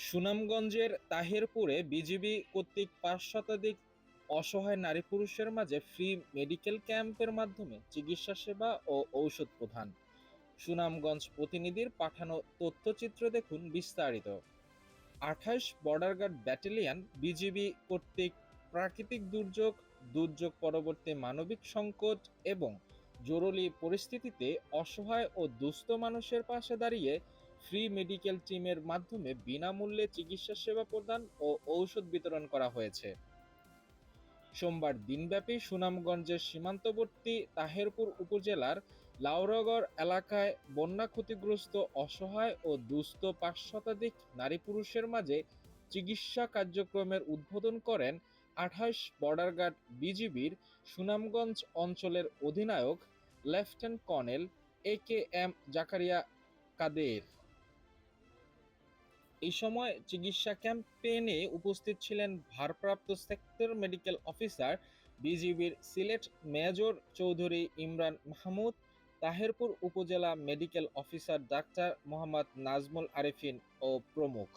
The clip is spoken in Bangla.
সুনামগঞ্জের তাহেরপুরে বিজিবি কর্তৃক ৫ শতাধিক অসহায় নারী-পুরুষের মাঝে ফ্রি মেডিকেল ক্যাম্পের মাধ্যমে চিকিৎসা সেবা ও ঔষধ প্রদান। সুনামগঞ্জ প্রতিনিধির পাঠানো তথ্যচিত্র দেখুন বিস্তারিত। ২৮ বর্ডার গার্ড ব্যাটালিয়ন বিজিবি কর্তৃক প্রাকৃতিক দুর্যোগ, দুর্যোগ পরবর্তী মানবিক সংকট এবং জরুরি পরিস্থিতিতে অসহায় ও দুস্থ মানুষের পাশে দাঁড়িয়ে ফ্রি মেডিকেল টিমের মাধ্যমে বিনামূল্যে চিকিৎসা সেবা প্রদান ও ঔষধ বিতরণ করা হয়েছে। সোমবার দিনব্যাপী সুনামগঞ্জের সীমান্তবর্তী তাহেরপুর উপজেলার লাউড়াগড় এলাকায় বন্যা ক্ষতিগ্রস্ত অসহায় ও দুস্থ ৫ শতাধিক নারী পুরুষের মাঝে চিকিৎসা কার্যক্রমের উদ্বোধন করেন ২৮ বর্ডার গার্ড বিজিবির সুনামগঞ্জ অঞ্চলের অধিনায়ক লেফটেন্যান্ট কর্নেল AKM জাকারিয়া কাদের। এই সময় চিকিৎসা ক্যাম্পেইনে উপস্থিত ছিলেন ভারপ্রাপ্ত সেক্টর মেডিকেল অফিসার বিজিবির সিলেট মেজর চৌধুরী ইমরান মাহমুদ, তাহেরপুর উপজেলা medical officer doctor Mohammad Nazmul Arefin ও প্রমুখ।